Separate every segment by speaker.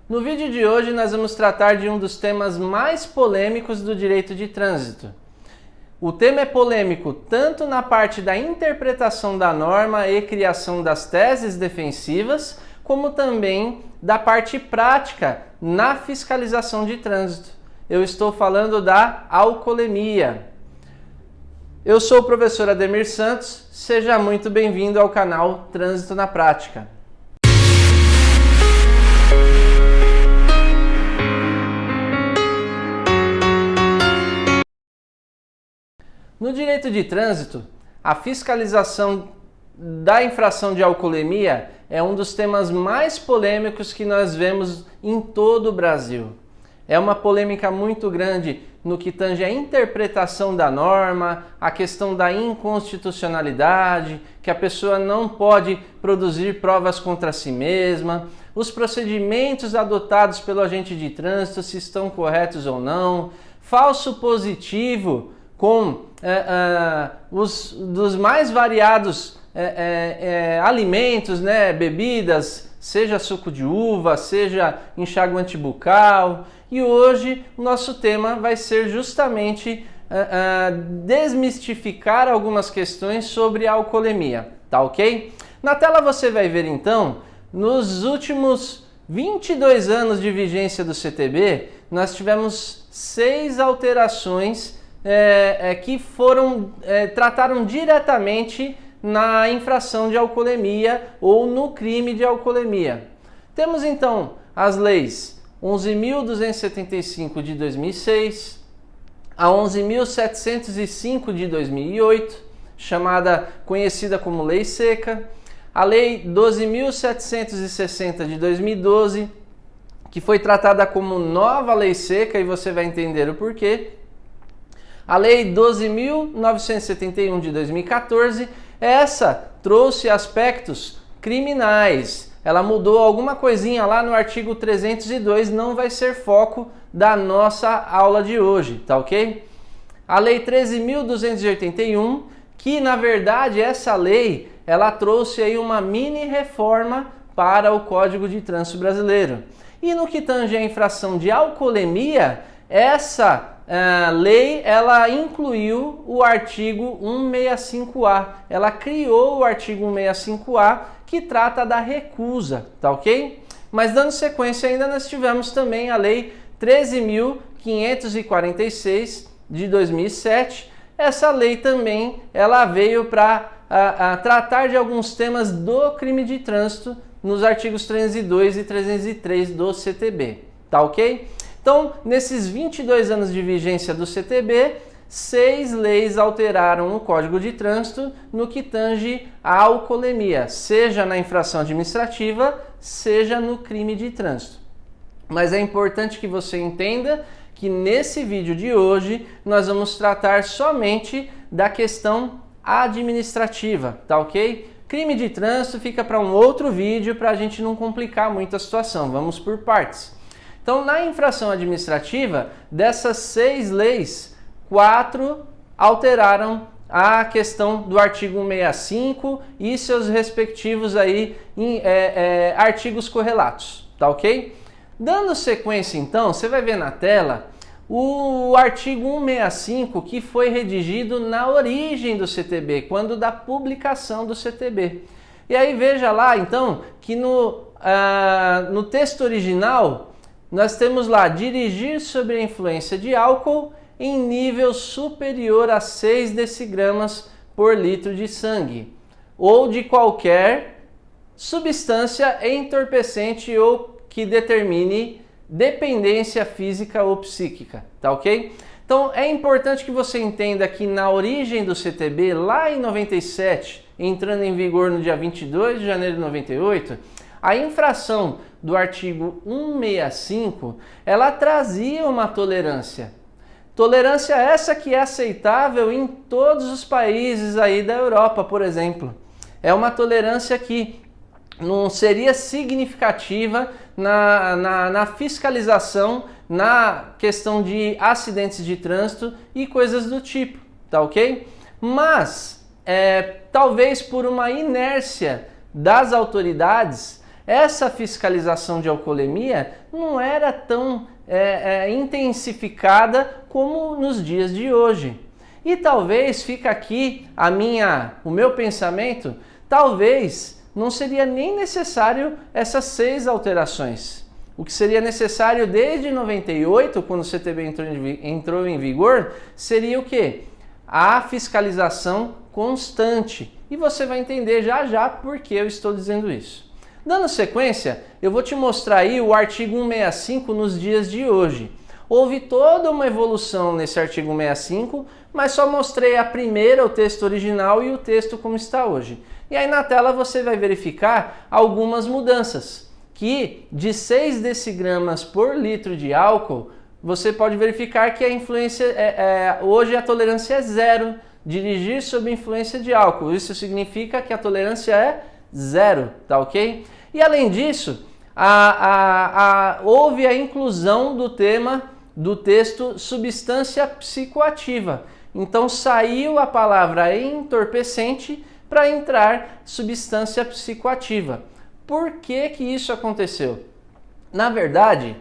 Speaker 1: No vídeo de hoje nós vamos tratar de um dos temas mais polêmicos do direito de trânsito. O tema é polêmico tanto na parte da interpretação da norma e criação das teses defensivas, como também da parte prática na fiscalização de trânsito. Eu estou falando da alcoolemia. Eu sou o professor Ademir Santos, seja muito bem-vindo ao canal Trânsito na Prática. No direito de trânsito, a fiscalização da infração de alcoolemia é um dos temas mais polêmicos que nós vemos em todo o Brasil. É uma polêmica muito grande no que tange a interpretação da norma, a questão da inconstitucionalidade, que a pessoa não pode produzir provas contra si mesma, os procedimentos adotados pelo agente de trânsito, se estão corretos ou não, falso positivo com dos mais variados alimentos, bebidas, seja suco de uva, seja enxaguante bucal. E hoje o nosso tema vai ser justamente desmistificar algumas questões sobre a alcoolemia, tá ok? Na tela você vai ver então, nos últimos 22 anos de vigência do CTB, nós tivemos 6 alterações que trataram diretamente na infração de alcoolemia ou no crime de alcoolemia. Temos então as leis 11.275 de 2006, a 11.705 de 2008, conhecida como Lei Seca, a Lei 12.760 de 2012, que foi tratada como nova Lei Seca, e você vai entender o porquê. A Lei 12.971 de 2014, essa trouxe aspectos criminais. Ela mudou alguma coisinha lá no artigo 302, não vai ser foco da nossa aula de hoje, tá ok? A Lei 13.281, que na verdade essa lei, ela trouxe aí uma mini reforma para o Código de Trânsito Brasileiro. E no que tange a infração de alcoolemia, essa lei, ela incluiu o artigo 165A. Ela criou o artigo 165A, que trata da recusa, tá ok? Mas dando sequência ainda, nós tivemos também a Lei 13.546 de 2007. Essa lei também, ela veio para tratar de alguns temas do crime de trânsito nos artigos 302 e 303 do CTB, tá ok? Então, nesses 22 anos de vigência do CTB, 6 leis alteraram o Código de Trânsito no que tange a alcoolemia, seja na infração administrativa, seja no crime de trânsito. Mas é importante que você entenda que nesse vídeo de hoje nós vamos tratar somente da questão administrativa, tá ok? Crime de trânsito fica para um outro vídeo para a gente não complicar muito a situação, vamos por partes. Então, na infração administrativa, dessas 6 leis, 4 alteraram a questão do artigo 165 e seus respectivos artigos correlatos, tá ok? Dando sequência então, você vai ver na tela o artigo 165 que foi redigido na origem do CTB, quando da publicação do CTB. E aí veja lá então que no texto original, nós temos lá, dirigir sob a influência de álcool em nível superior a 6 decigramas por litro de sangue, ou de qualquer substância entorpecente ou que determine dependência física ou psíquica, tá ok? Então é importante que você entenda que na origem do CTB, lá em 97, entrando em vigor no dia 22 de janeiro de 98, a infração do artigo 165, ela trazia uma tolerância. Tolerância essa que é aceitável em todos os países aí da Europa, por exemplo. É uma tolerância que não seria significativa na fiscalização, na questão de acidentes de trânsito e coisas do tipo, tá ok? Mas, talvez por uma inércia das autoridades, essa fiscalização de alcoolemia não era tão intensificada como nos dias de hoje. E talvez fica aqui o meu pensamento, talvez não seria nem necessário essas 6 alterações. O que seria necessário desde 98, quando o CTB entrou em vigor, seria o quê? A fiscalização constante. E você vai entender já já por que eu estou dizendo isso. Dando sequência, eu vou te mostrar aí o artigo 165 nos dias de hoje. Houve toda uma evolução nesse artigo 165, mas só mostrei a primeira, o texto original, e o texto como está hoje. E aí na tela você vai verificar algumas mudanças, que de 6 decigramas por litro de álcool, você pode verificar que a influência hoje a tolerância é 0, dirigir sob influência de álcool. Isso significa que a tolerância é 0, tá ok? E além disso, houve a inclusão do tema do texto substância psicoativa. Então saiu a palavra entorpecente para entrar substância psicoativa. Por que que isso aconteceu? Na verdade,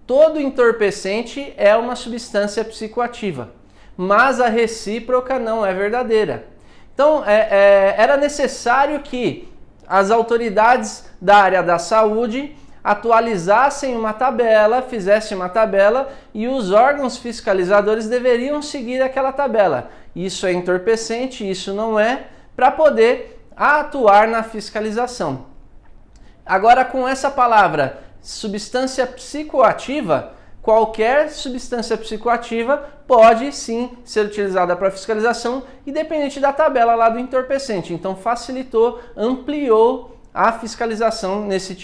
Speaker 1: todo entorpecente é uma substância psicoativa, mas a recíproca não é verdadeira. Então, era necessário que as autoridades da área da saúde atualizassem uma tabela, fizessem uma tabela, e os órgãos fiscalizadores deveriam seguir aquela tabela. Isso é entorpecente, isso não é, para poder atuar na fiscalização. Agora, com essa palavra substância psicoativa, qualquer substância psicoativa pode sim ser utilizada para fiscalização, independente da tabela lá do entorpecente. Então facilitou, ampliou a fiscalização nesse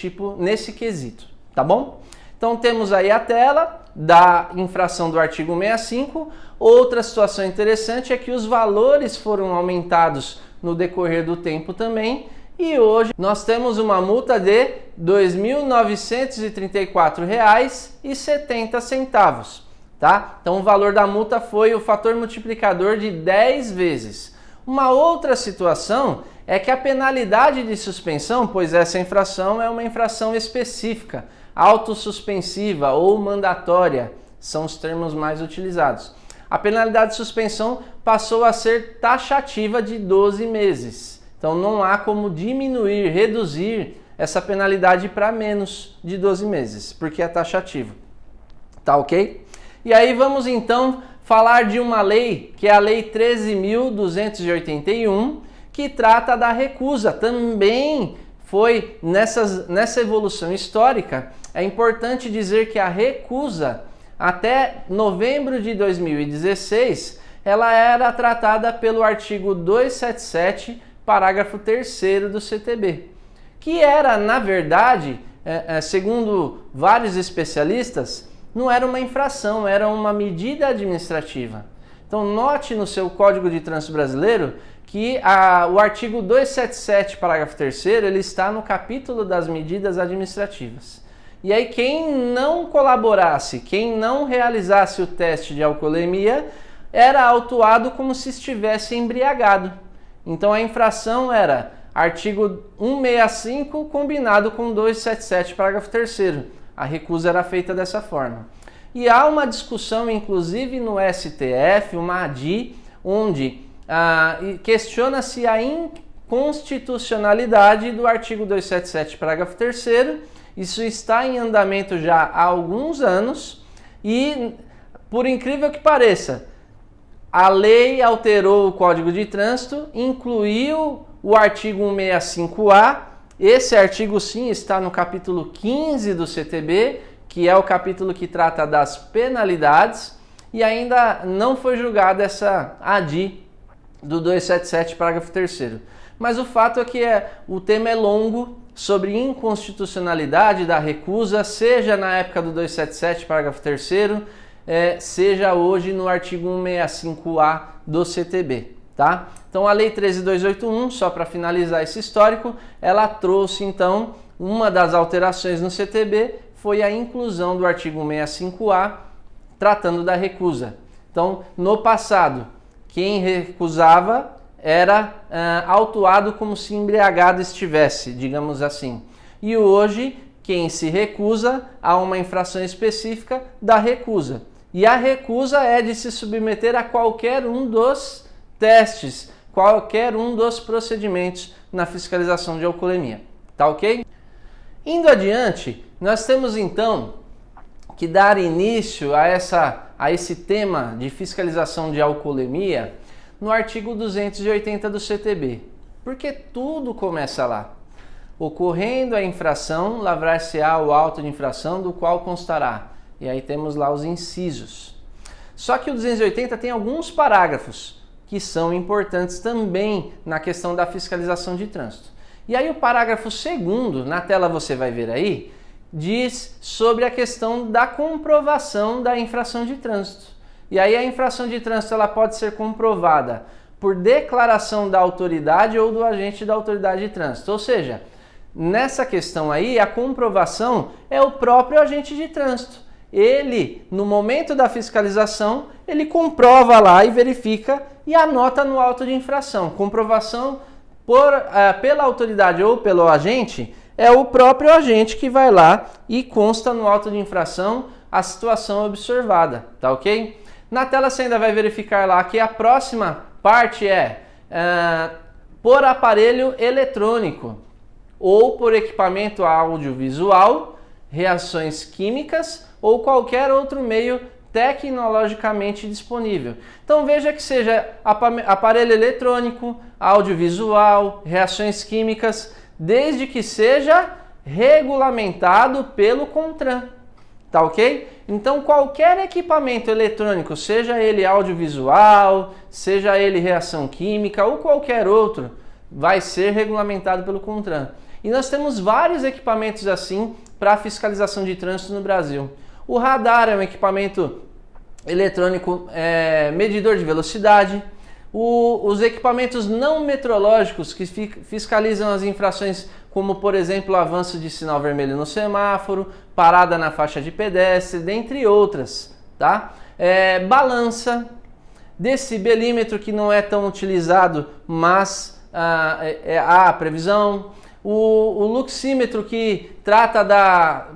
Speaker 1: quesito, tá bom? Então temos aí a tela da infração do artigo 165. Outra situação interessante é que os valores foram aumentados no decorrer do tempo também. E hoje nós temos uma multa de R$ 2.934,70, tá? Então o valor da multa foi o fator multiplicador de 10 vezes. Uma outra situação é que a penalidade de suspensão, pois essa infração é uma infração específica, autossuspensiva ou mandatória, são os termos mais utilizados. A penalidade de suspensão passou a ser taxativa de 12 meses. Então não há como diminuir, reduzir essa penalidade para menos de 12 meses, porque é taxativo. Tá ok? E aí vamos então falar de uma lei, que é a Lei 13.281, que trata da recusa. Também foi nessa evolução histórica. É importante dizer que a recusa, até novembro de 2016, ela era tratada pelo artigo 277, parágrafo 3º do CTB, que era, na verdade, segundo vários especialistas, não era uma infração, era uma medida administrativa. Então note no seu Código de Trânsito Brasileiro que o artigo 277, parágrafo 3º, ele está no capítulo das medidas administrativas. E aí quem não colaborasse, quem não realizasse o teste de alcoolemia, era autuado como se estivesse embriagado. Então a infração era artigo 165 combinado com 277, parágrafo 3º. A recusa era feita dessa forma. E há uma discussão, inclusive no STF, uma ADI, onde questiona-se a inconstitucionalidade do artigo 277, parágrafo 3º. Isso está em andamento já há alguns anos e, por incrível que pareça, a lei alterou o Código de Trânsito, incluiu o artigo 165A. Esse artigo sim está no capítulo 15 do CTB, que é o capítulo que trata das penalidades, e ainda não foi julgada essa ADI do 277, parágrafo 3º. Mas o fato é que o tema é longo, sobre inconstitucionalidade da recusa, seja na época do 277, parágrafo 3º, seja hoje no artigo 165A do CTB, tá? Então a Lei 13.281, só para finalizar esse histórico, ela trouxe então, uma das alterações no CTB foi a inclusão do artigo 165A tratando da recusa. Então, no passado, quem recusava era autuado como se embriagado estivesse, digamos assim. E hoje, quem se recusa a uma infração específica dá recusa. E a recusa é de se submeter a qualquer um dos testes, qualquer um dos procedimentos na fiscalização de alcoolemia. Tá ok? Indo adiante, nós temos então que dar início a esse tema de fiscalização de alcoolemia no artigo 280 do CTB, porque tudo começa lá. Ocorrendo a infração, lavrar-se-á o auto de infração do qual constará. E aí temos lá os incisos. Só que o 280 tem alguns parágrafos que são importantes também na questão da fiscalização de trânsito. E aí o parágrafo 2º, na tela você vai ver aí, diz sobre a questão da comprovação da infração de trânsito. E aí a infração de trânsito ela pode ser comprovada por declaração da autoridade ou do agente da autoridade de trânsito. Ou seja, nessa questão aí, a comprovação é o próprio agente de trânsito. Ele, no momento da fiscalização, ele comprova lá e verifica e anota no auto de infração. Comprovação pela autoridade ou pelo agente é o próprio agente que vai lá e consta no auto de infração a situação observada, tá ok? Na tela você ainda vai verificar lá que a próxima parte é por aparelho eletrônico ou por equipamento audiovisual, reações químicas ou qualquer outro meio tecnologicamente disponível. Então veja que seja aparelho eletrônico, audiovisual, reações químicas, desde que seja regulamentado pelo CONTRAN, tá ok? Então qualquer equipamento eletrônico, seja ele audiovisual, seja ele reação química ou qualquer outro, vai ser regulamentado pelo CONTRAN. E nós temos vários equipamentos assim para fiscalização de trânsito no Brasil. O radar é um equipamento eletrônico medidor de velocidade. Os equipamentos não metrológicos que fiscalizam as infrações, como por exemplo o avanço de sinal vermelho no semáforo, parada na faixa de pedestre, dentre outras. Tá? Balança, decibelímetro que não é tão utilizado, mas há previsão. O luxímetro que trata da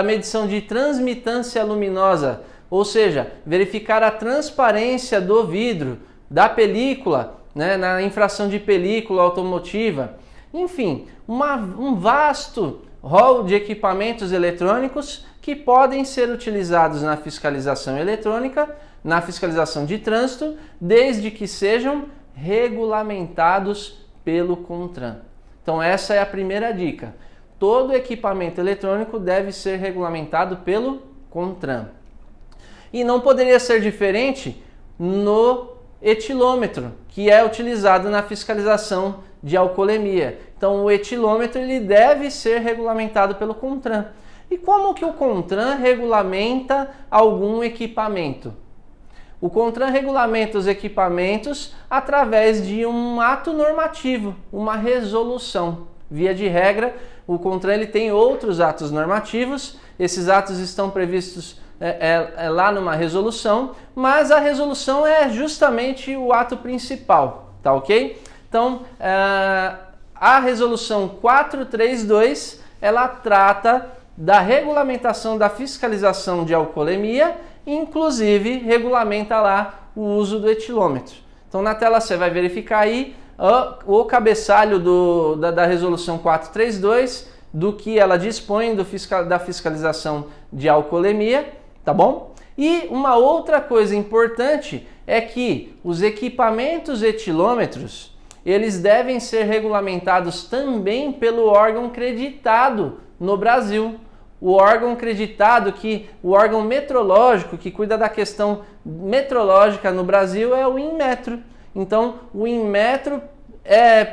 Speaker 1: medição de transmitância luminosa, ou seja, verificar a transparência do vidro, da película, né, na infração de película automotiva. Enfim, um vasto rol de equipamentos eletrônicos que podem ser utilizados na fiscalização eletrônica, na fiscalização de trânsito, desde que sejam regulamentados pelo CONTRAN. Então essa é a primeira dica. Todo equipamento eletrônico deve ser regulamentado pelo CONTRAN. E não poderia ser diferente no etilômetro, que é utilizado na fiscalização de alcoolemia. Então o etilômetro ele deve ser regulamentado pelo CONTRAN. E como que o CONTRAN regulamenta algum equipamento? O CONTRAN regulamenta os equipamentos através de um ato normativo, uma resolução. Via de regra, o CONTRAN ele tem outros atos normativos, esses atos estão previstos lá numa resolução, mas a resolução é justamente o ato principal, tá ok? Então, a resolução 432, ela trata da regulamentação da fiscalização de alcoolemia, inclusive regulamenta lá o uso do etilômetro. Então na tela você vai verificar aí o cabeçalho da resolução 432, do que ela dispõe da fiscalização de alcoolemia, tá bom? E uma outra coisa importante é que os equipamentos etilômetros, eles devem ser regulamentados também pelo órgão creditado no Brasil. O órgão creditado, o órgão metrológico que cuida da questão metrológica no Brasil é o Inmetro. Então, o Inmetro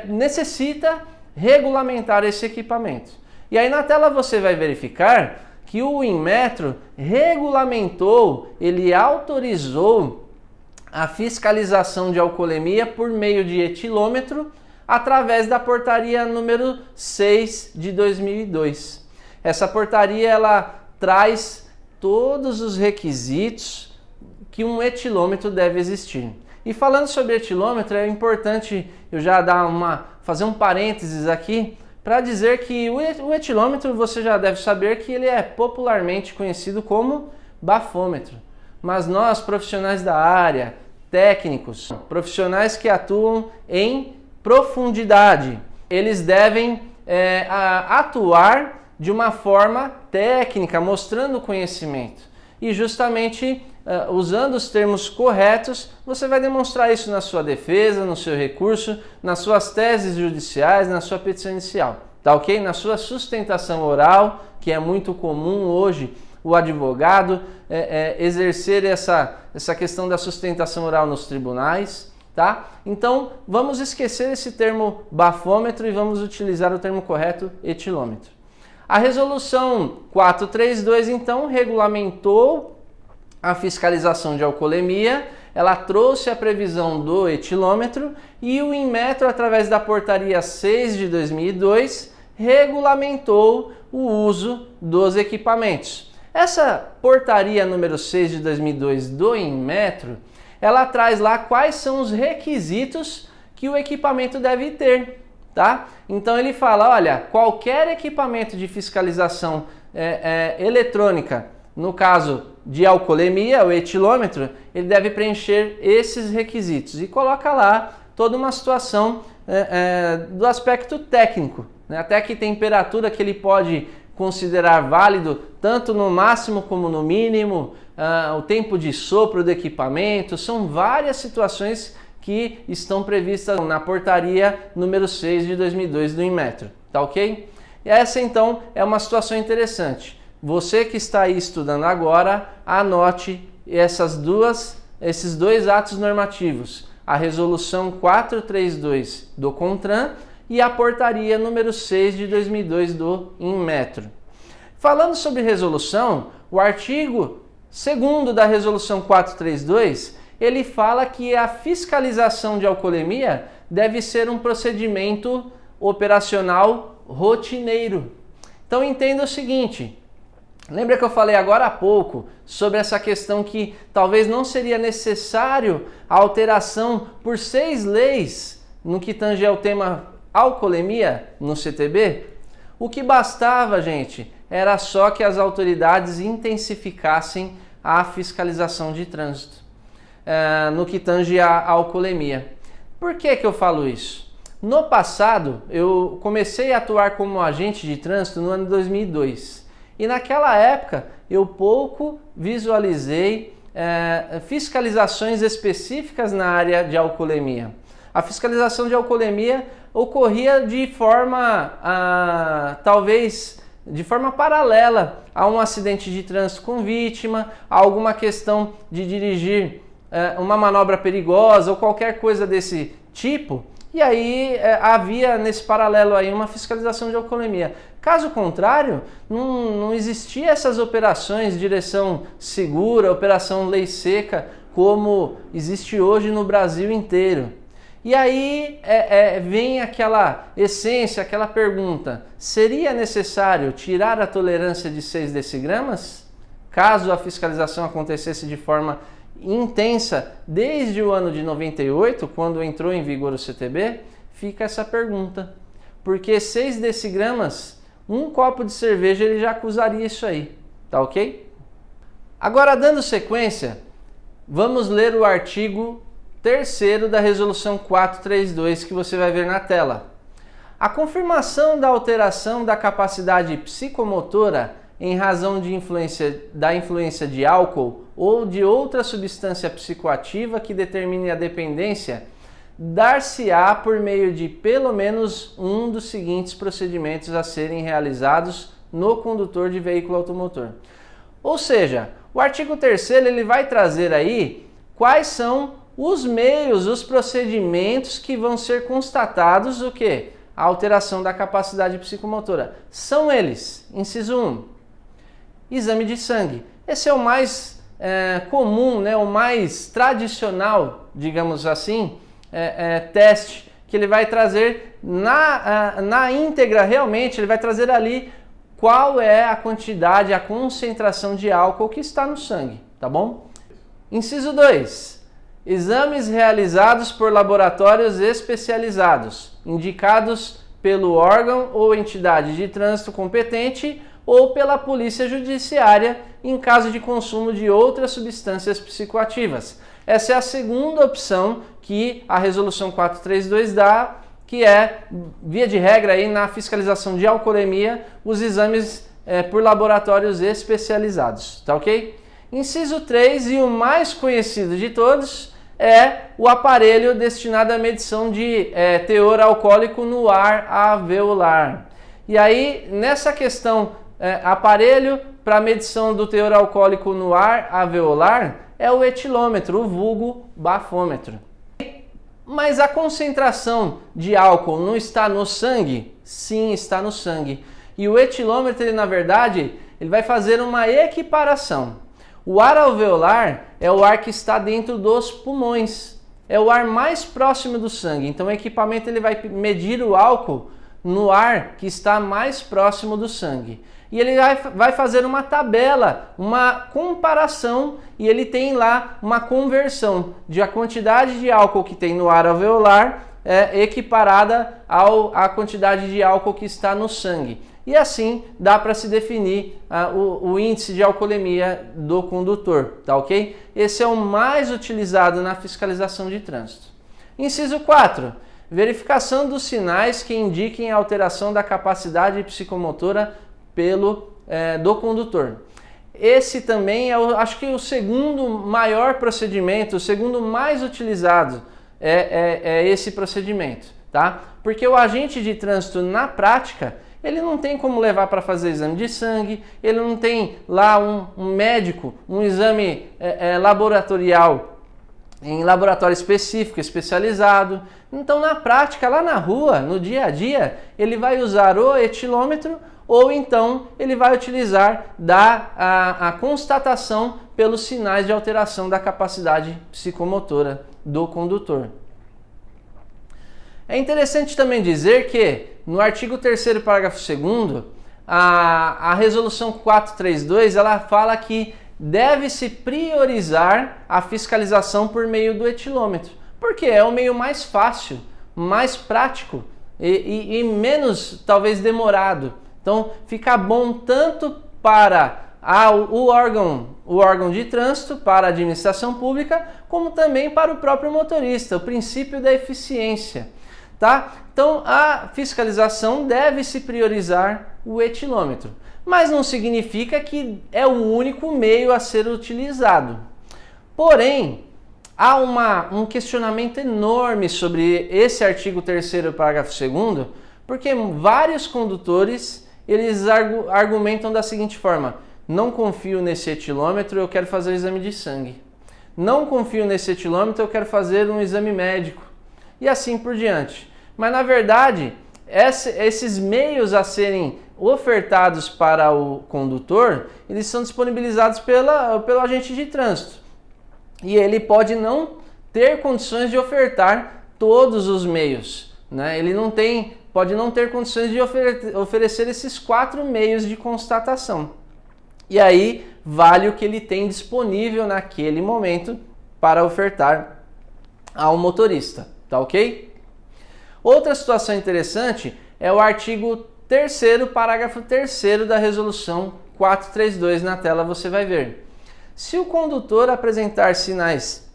Speaker 1: necessita regulamentar esse equipamento. E aí na tela você vai verificar que o Inmetro regulamentou, ele autorizou a fiscalização de alcoolemia por meio de etilômetro através da portaria número 6 de 2002. Essa portaria ela traz todos os requisitos que um etilômetro deve existir. E falando sobre etilômetro, é importante eu já fazer um parênteses aqui para dizer que o etilômetro, você já deve saber que ele é popularmente conhecido como bafômetro. Mas nós, profissionais da área, técnicos, profissionais que atuam em profundidade, eles devem atuar de uma forma técnica, mostrando conhecimento. E justamente usando os termos corretos, você vai demonstrar isso na sua defesa, no seu recurso, nas suas teses judiciais, na sua petição inicial, tá ok? Na sua sustentação oral, que é muito comum hoje o advogado exercer essa questão da sustentação oral nos tribunais, tá? Então, vamos esquecer esse termo bafômetro e vamos utilizar o termo correto, etilômetro. A resolução 432, então, regulamentou a fiscalização de alcoolemia, ela trouxe a previsão do etilômetro e o Inmetro, através da portaria 6 de 2002, regulamentou o uso dos equipamentos. Essa portaria número 6 de 2002 do Inmetro, ela traz lá quais são os requisitos que o equipamento deve ter, tá? Então ele fala, olha, qualquer equipamento de fiscalização eletrônica, no caso de alcoolemia, o etilômetro, ele deve preencher esses requisitos e coloca lá toda uma situação do aspecto técnico, né? Até que temperatura que ele pode considerar válido, tanto no máximo como no mínimo, o tempo de sopro do equipamento, são várias situações que estão previstas na portaria número 6 de 2002 do Inmetro, tá ok? E essa então é uma situação interessante. Você que está aí estudando agora, anote esses dois atos normativos, a resolução 432 do CONTRAN e a portaria número 6 de 2002 do Inmetro. Falando sobre resolução, o artigo 2º da resolução 432, ele fala que a fiscalização de alcoolemia deve ser um procedimento operacional rotineiro. Então entenda o seguinte, lembra que eu falei agora há pouco sobre essa questão que talvez não seria necessário a alteração por 6 leis no que tange ao tema alcoolemia no CTB? O que bastava, gente, era só que as autoridades intensificassem a fiscalização de trânsito no que tange à alcoolemia. Por que eu falo isso? No passado, eu comecei a atuar como agente de trânsito no ano 2002. E naquela época, eu pouco visualizei fiscalizações específicas na área de alcoolemia. A fiscalização de alcoolemia ocorria de forma, talvez, de forma paralela a um acidente de trânsito com vítima, a alguma questão de dirigir uma manobra perigosa ou qualquer coisa desse tipo. E aí havia nesse paralelo aí uma fiscalização de alcoolemia. Caso contrário, não existia essas operações de direção segura, operação lei seca, como existe hoje no Brasil inteiro. E aí vem aquela essência, aquela pergunta, seria necessário tirar a tolerância de 6 decigramas? Caso a fiscalização acontecesse de forma intensa desde o ano de 98, quando entrou em vigor o CTB, fica essa pergunta. Porque 6 decigramas, um copo de cerveja ele já acusaria isso aí, tá ok? Agora, dando sequência, vamos ler o artigo 3º da resolução 432 que você vai ver na tela. A confirmação da alteração da capacidade psicomotora em razão da influência de álcool ou de outra substância psicoativa que determine a dependência, dar-se-á por meio de pelo menos um dos seguintes procedimentos a serem realizados no condutor de veículo automotor. Ou seja, o artigo 3º ele vai trazer aí quais são os meios, os procedimentos que vão ser constatados o quê? A alteração da capacidade psicomotora. São eles, inciso 1, exame de sangue. Esse é o mais comum, né, o mais tradicional, digamos assim, teste que ele vai trazer na íntegra, realmente, ele vai trazer ali qual é a quantidade, a concentração de álcool que está no sangue, tá bom? Inciso 2, exames realizados por laboratórios especializados, indicados pelo órgão ou entidade de trânsito competente ou pela polícia judiciária em caso de consumo de outras substâncias psicoativas. Essa é a segunda opção que a Resolução 432 dá, que é, via de regra, aí, na fiscalização de alcoolemia, os exames por laboratórios especializados, tá ok? Inciso 3, e o mais conhecido de todos, é o aparelho destinado à medição de teor alcoólico no ar alveolar. E aí, nessa questão, aparelho para medição do teor alcoólico no ar alveolar é o etilômetro, o vulgo bafômetro. Mas a concentração de álcool não está no sangue? Sim, está no sangue. E o etilômetro, ele, na verdade, ele vai fazer uma equiparação. O ar alveolar é o ar que está dentro dos pulmões. É o ar mais próximo do sangue. Então o equipamento ele vai medir o álcool no ar que está mais próximo do sangue. E ele vai fazer uma tabela, uma comparação, e ele tem lá uma conversão de a quantidade de álcool que tem no ar alveolar equiparada à quantidade de álcool que está no sangue. E assim dá para se definir o índice de alcoolemia do condutor, tá ok? Esse é o mais utilizado na fiscalização de trânsito. Inciso 4. Verificação dos sinais que indiquem a alteração da capacidade psicomotora do condutor. Esse também é, acho que o segundo maior procedimento, o segundo mais utilizado é esse procedimento, tá? Porque o agente de trânsito, na prática, ele não tem como levar para fazer exame de sangue, ele não tem lá um médico, um exame laboratorial em laboratório específico, especializado. Então, na prática, lá na rua, no dia a dia, ele vai usar o etilômetro ou então ele vai utilizar a constatação pelos sinais de alteração da capacidade psicomotora do condutor. É interessante também dizer que no artigo 3º, parágrafo 2º, a Resolução 432 ela fala que deve-se priorizar a fiscalização por meio do etilômetro, porque é o meio mais fácil, mais prático e menos, talvez, demorado. Então, fica bom tanto para o órgão de trânsito, para a administração pública, como também para o próprio motorista, o princípio da eficiência. Tá? Então, a fiscalização deve-se priorizar o etilômetro, mas não significa que é o único meio a ser utilizado. Porém, há um questionamento enorme sobre esse artigo 3º, parágrafo 2º, porque vários condutores eles argumentam da seguinte forma: não confio nesse etilômetro, eu quero fazer o exame de sangue. Não confio nesse etilômetro, eu quero fazer um exame médico. E assim por diante. Mas na verdade, esses meios a serem ofertados para o condutor, eles são disponibilizados pelo agente de trânsito. E ele pode não ter condições de ofertar todos os meios, né? Ele pode não ter condições de oferecer esses 4 meios de constatação. E aí vale o que ele tem disponível naquele momento para ofertar ao motorista, tá ok? Outra situação interessante é o artigo 3º, parágrafo 3º da Resolução 432, na tela você vai ver. Se o condutor apresentar sinais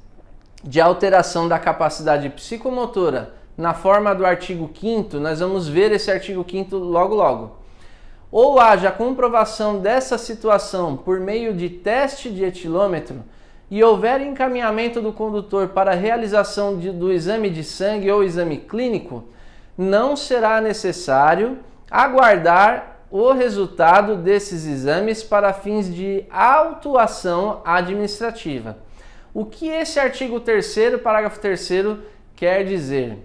Speaker 1: de alteração da capacidade psicomotora na forma do artigo 5º, nós vamos ver esse artigo 5º logo logo, ou haja comprovação dessa situação por meio de teste de etilômetro e houver encaminhamento do condutor para a realização do exame de sangue ou exame clínico, não será necessário aguardar o resultado desses exames para fins de autuação administrativa. O que esse artigo 3º, parágrafo 3º quer dizer?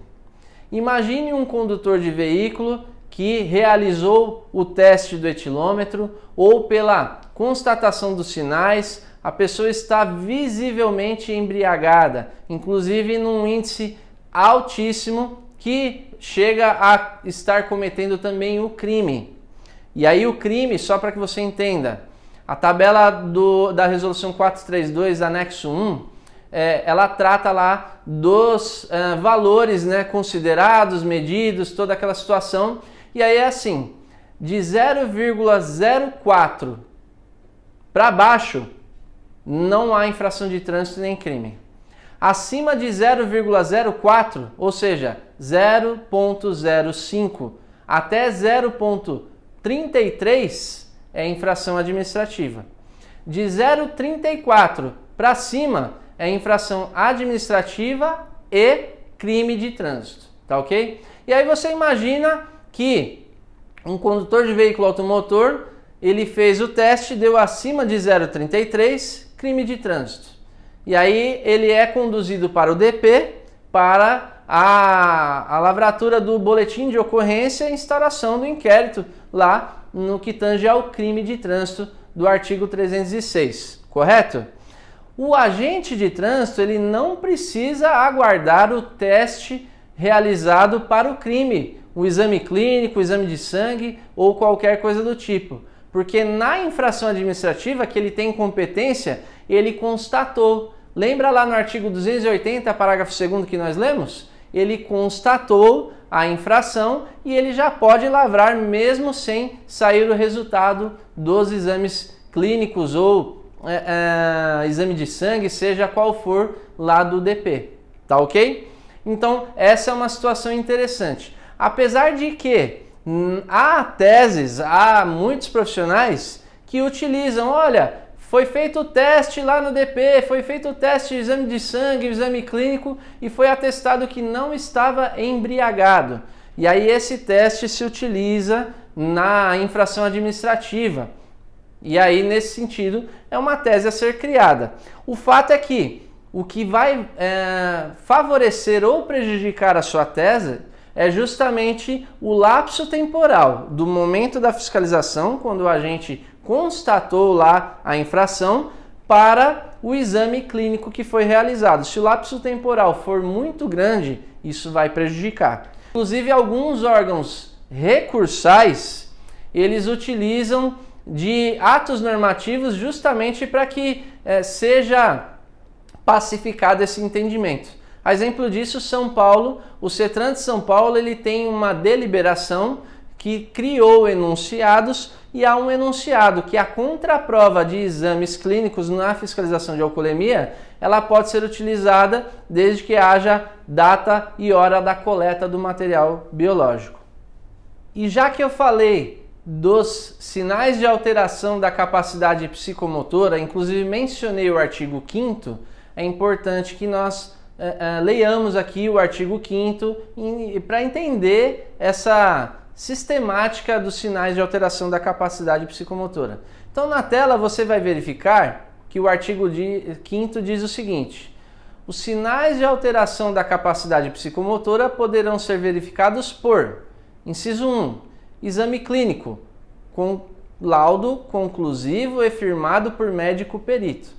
Speaker 1: Imagine um condutor de veículo que realizou o teste do etilômetro ou pela constatação dos sinais, a pessoa está visivelmente embriagada, inclusive num índice altíssimo que chega a estar cometendo também o crime. E aí o crime, só para que você entenda, a tabela da Resolução 432, anexo 1, ela trata lá dos valores, né, considerados, medidos, toda aquela situação. E aí é assim, de 0,04 para baixo, não há infração de trânsito nem crime. Acima de 0,04, ou seja, 0,05 até 0,33 é infração administrativa. De 0,34 para cima é infração administrativa e crime de trânsito, tá ok? E aí você imagina que um condutor de veículo automotor, ele fez o teste, deu acima de 0,33, crime de trânsito. E aí ele é conduzido para o DP, para a lavratura do boletim de ocorrência e instauração do inquérito lá no que tange ao crime de trânsito do artigo 306, correto? O agente de trânsito, ele não precisa aguardar o teste realizado para o crime, o exame clínico, o exame de sangue ou qualquer coisa do tipo. Porque na infração administrativa que ele tem competência, ele constatou. Lembra lá no artigo 280, parágrafo 2º que nós lemos? Ele constatou a infração e ele já pode lavrar mesmo sem sair o resultado dos exames clínicos ou exame de sangue, seja qual for lá do DP, tá ok? Então essa é uma situação interessante. Apesar de que há muitos profissionais que utilizam, olha, foi feito o teste lá no DP, foi feito o teste de exame de sangue, exame clínico e foi atestado que não estava embriagado. E aí esse teste se utiliza na infração administrativa. E aí, nesse sentido, é uma tese a ser criada. O fato é que o que vai favorecer ou prejudicar a sua tese é justamente o lapso temporal do momento da fiscalização, quando o agente constatou lá a infração, para o exame clínico que foi realizado. Se o lapso temporal for muito grande, isso vai prejudicar. Inclusive, alguns órgãos recursais, eles utilizam de atos normativos justamente para que seja pacificado esse entendimento. A exemplo disso, São Paulo, o CETRAN de São Paulo, ele tem uma deliberação que criou enunciados e há um enunciado que a contraprova de exames clínicos na fiscalização de alcoolemia, ela pode ser utilizada desde que haja data e hora da coleta do material biológico. E já que eu falei dos sinais de alteração da capacidade psicomotora, inclusive mencionei o artigo 5º, é importante que nós leiamos aqui o artigo 5º para entender essa sistemática dos sinais de alteração da capacidade psicomotora. Então na tela você vai verificar que o artigo 5º diz o seguinte: os sinais de alteração da capacidade psicomotora poderão ser verificados por, inciso 1, exame clínico, com laudo conclusivo e firmado por médico perito.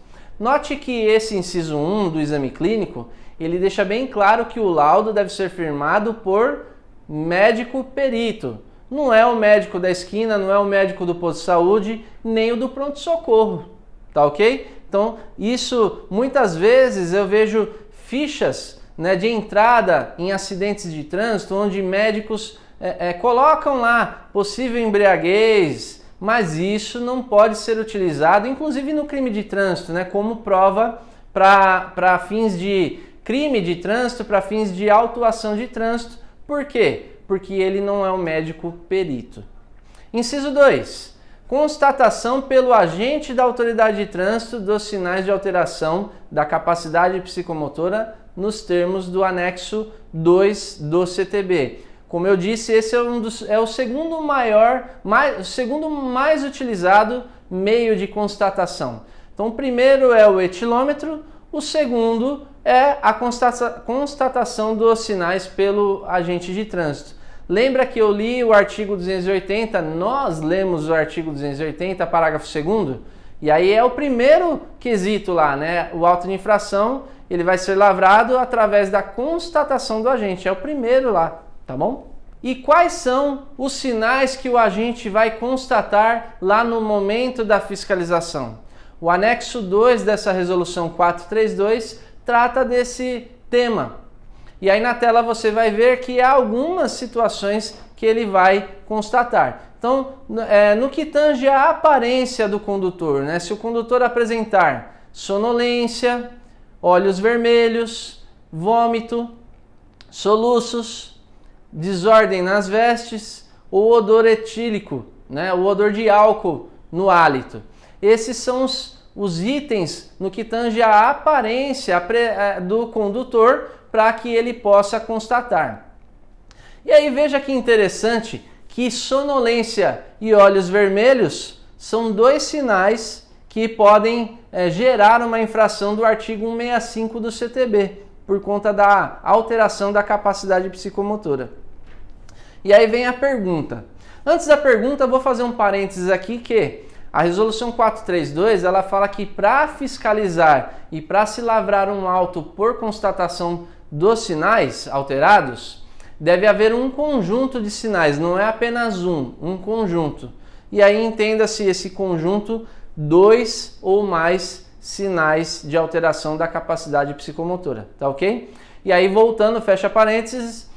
Speaker 1: Note que esse inciso 1 do exame clínico, ele deixa bem claro que o laudo deve ser firmado por médico perito. Não é o médico da esquina, não é o médico do posto de saúde, nem o do pronto-socorro, tá ok? Então, isso, muitas vezes eu vejo fichas, né, de entrada em acidentes de trânsito, onde médicos colocam lá possível embriaguez, mas isso não pode ser utilizado, inclusive no crime de trânsito, né, como prova para fins de crime de trânsito, para fins de autuação de trânsito. Por quê? Porque ele não é um médico perito. Inciso 2. Constatação pelo agente da autoridade de trânsito dos sinais de alteração da capacidade psicomotora nos termos do anexo 2 do CTB. Como eu disse, esse é o segundo mais utilizado meio de constatação. Então, o primeiro é o etilômetro, o segundo é a constatação dos sinais pelo agente de trânsito. Lembra que eu li o artigo 280, nós lemos o artigo 280, parágrafo 2º, e aí é o primeiro quesito lá, né? O auto de infração, ele vai ser lavrado através da constatação do agente, é o primeiro lá, tá bom? E quais são os sinais que o agente vai constatar lá no momento da fiscalização? O anexo 2 dessa resolução 432 trata desse tema. E aí na tela você vai ver que há algumas situações que ele vai constatar. Então, no que tange a aparência do condutor, né? Se o condutor apresentar sonolência, olhos vermelhos, vômito, soluços, desordem nas vestes, ou odor etílico, né? O odor de álcool no hálito. Esses são os itens no que tange a aparência do condutor para que ele possa constatar. E aí veja que interessante que sonolência e olhos vermelhos são dois sinais que podem gerar uma infração do artigo 165 do CTB, por conta da alteração da capacidade psicomotora. E aí vem a pergunta. Antes da pergunta, eu vou fazer um parênteses aqui que a resolução 432, ela fala que para fiscalizar e para se lavrar um auto por constatação dos sinais alterados, deve haver um conjunto de sinais, não é apenas um conjunto. E aí entenda-se esse conjunto, 2 ou mais sinais de alteração da capacidade psicomotora, tá ok? E aí voltando, fecha parênteses,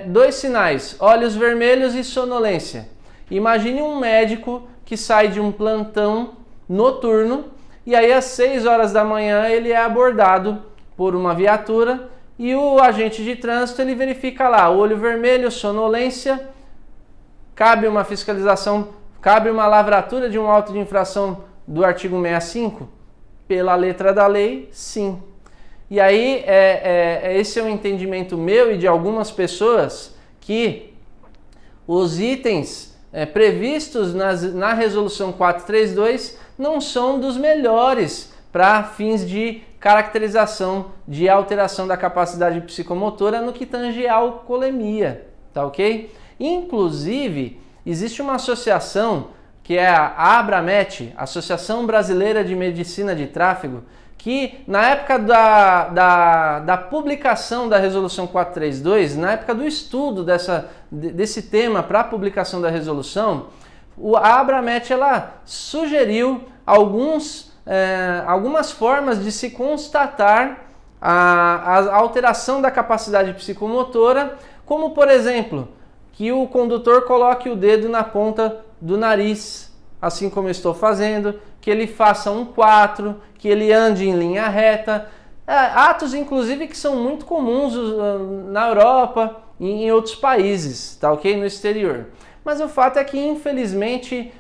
Speaker 1: 2 sinais, olhos vermelhos e sonolência. Imagine um médico que sai de um plantão noturno e aí às 6 horas da manhã ele é abordado por uma viatura e o agente de trânsito ele verifica lá, olho vermelho, sonolência, cabe uma fiscalização, cabe uma lavratura de um auto de infração do artigo 165? Pela letra da lei, sim. E aí, esse é um entendimento meu e de algumas pessoas que os itens previstos na resolução 432 não são dos melhores para fins de caracterização de alteração da capacidade psicomotora no que tange a alcoolemia, tá ok? Inclusive, existe uma associação que é a Abramet, Associação Brasileira de Medicina de Tráfego, que na época da publicação da resolução 432, na época do estudo desse tema para a publicação da resolução, a Abramet ela sugeriu algumas formas de se constatar a alteração da capacidade psicomotora, como por exemplo, que o condutor coloque o dedo na ponta do nariz, assim como eu estou fazendo, que ele faça um 4, que ele ande em linha reta, atos inclusive que são muito comuns na Europa e em outros países, tá ok? No exterior. Mas o fato é que infelizmente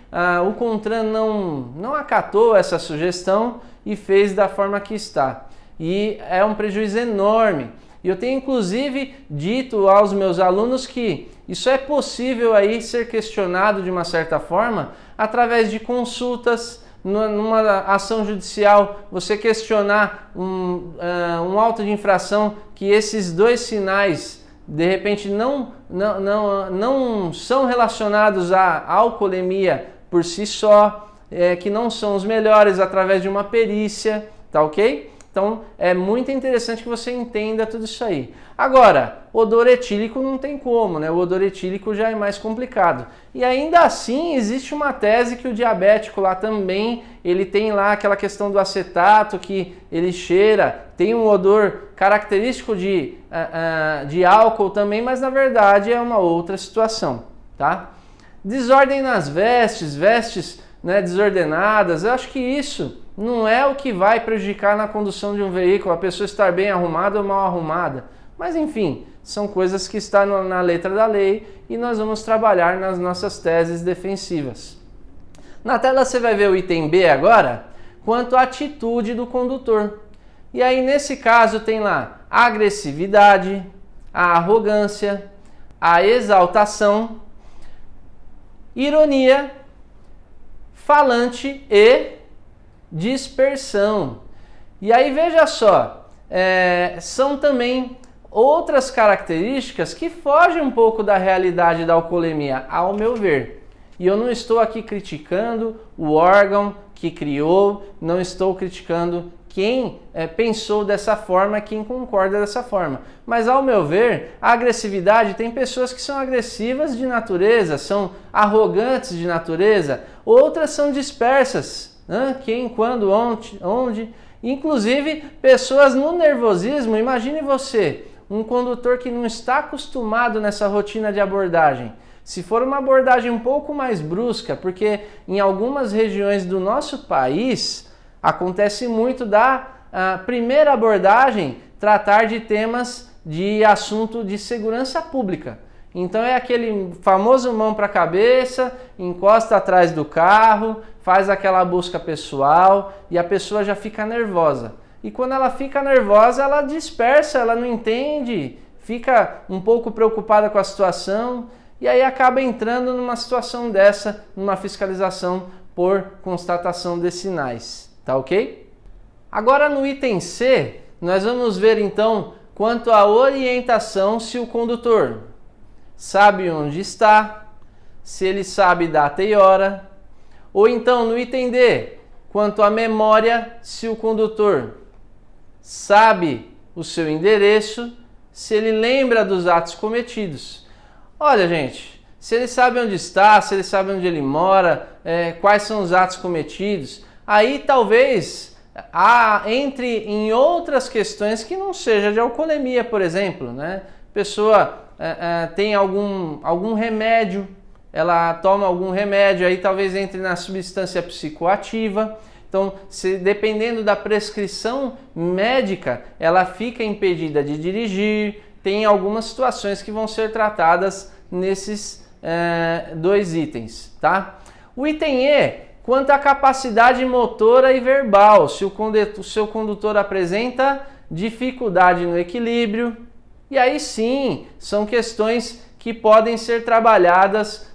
Speaker 1: o CONTRAN não acatou essa sugestão e fez da forma que está. E é um prejuízo enorme. E eu tenho inclusive dito aos meus alunos que isso é possível aí ser questionado de uma certa forma através de consultas, numa ação judicial, você questionar um auto de infração que esses 2 sinais de repente não são relacionados à alcoolemia por si só, que não são os melhores através de uma perícia, tá ok? Então é muito interessante que você entenda tudo isso aí. Agora, odor etílico não tem como, né? O odor etílico já é mais complicado. E ainda assim existe uma tese que o diabético lá também, ele tem lá aquela questão do acetato que ele cheira, tem um odor característico de álcool também, mas na verdade é uma outra situação, tá? Desordem nas vestes, né, desordenadas, eu acho que isso não é o que vai prejudicar na condução de um veículo, a pessoa estar bem arrumada ou mal arrumada. Mas enfim, são coisas que estão na letra da lei e nós vamos trabalhar nas nossas teses defensivas. Na tela você vai ver o item B agora, quanto à atitude do condutor. E aí nesse caso tem lá a agressividade, a arrogância, a exaltação, ironia, falante e dispersão. E aí veja só, são também outras características que fogem um pouco da realidade da alcoolemia, ao meu ver. E eu não estou aqui criticando o órgão que criou, não estou criticando quem pensou dessa forma, quem concorda dessa forma. Mas ao meu ver, a agressividade, tem pessoas que são agressivas de natureza, são arrogantes de natureza, outras são dispersas, quem, quando, onde. Inclusive, pessoas no nervosismo, imagine você, um condutor que não está acostumado nessa rotina de abordagem. Se for uma abordagem um pouco mais brusca, porque em algumas regiões do nosso país acontece muito da primeira abordagem tratar de temas de assunto de segurança pública. Então é aquele famoso mão para a cabeça, encosta atrás do carro, faz aquela busca pessoal e a pessoa já fica nervosa. E quando ela fica nervosa, ela dispersa, ela não entende, fica um pouco preocupada com a situação e aí acaba entrando numa situação dessa, numa fiscalização por constatação de sinais, tá ok? Agora no item C, nós vamos ver então quanto à orientação se o condutor sabe onde está, se ele sabe data e hora, ou então no item D, quanto à memória, se o condutor sabe o seu endereço, se ele lembra dos atos cometidos. Olha, gente, se ele sabe onde está, se ele sabe onde ele mora, quais são os atos cometidos, aí talvez entre em outras questões que não seja de alcoolemia, por exemplo, né? Pessoa tem algum remédio, ela toma algum remédio, aí talvez entre na substância psicoativa. Então, dependendo da prescrição médica, ela fica impedida de dirigir. Tem algumas situações que vão ser tratadas nesses dois itens, tá? O item E, quanto à capacidade motora e verbal, se o seu condutor apresenta dificuldade no equilíbrio, e aí sim, são questões que podem ser trabalhadas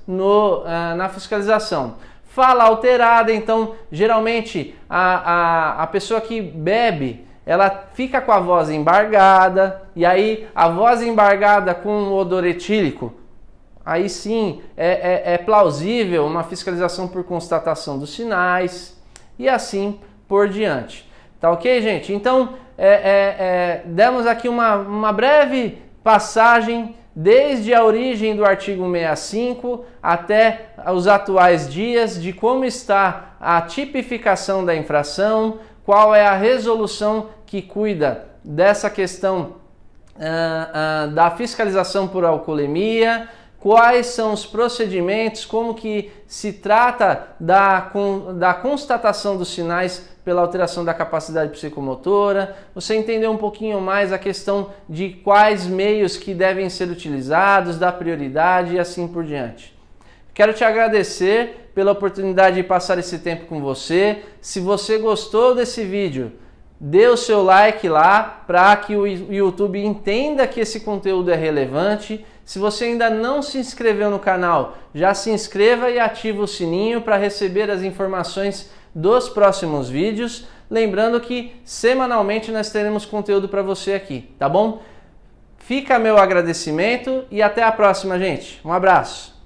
Speaker 1: na fiscalização. Fala alterada, então geralmente a pessoa que bebe, ela fica com a voz embargada, e aí a voz embargada com odor etílico, aí sim é plausível uma fiscalização por constatação dos sinais, e assim por diante. Tá ok, gente? Então, demos aqui uma breve passagem desde a origem do artigo 65 até os atuais dias de como está a tipificação da infração, qual é a resolução que cuida dessa questão da fiscalização por alcoolemia, quais são os procedimentos, como que se trata da constatação dos sinais pela alteração da capacidade psicomotora, você entendeu um pouquinho mais a questão de quais meios que devem ser utilizados, da prioridade e assim por diante. Quero te agradecer pela oportunidade de passar esse tempo com você. Se você gostou desse vídeo, dê o seu like lá para que o YouTube entenda que esse conteúdo é relevante. Se você ainda não se inscreveu no canal, já se inscreva e ative o sininho para receber as informações dos próximos vídeos. Lembrando que semanalmente nós teremos conteúdo para você aqui, tá bom? Fica meu agradecimento e até a próxima, gente. Um abraço!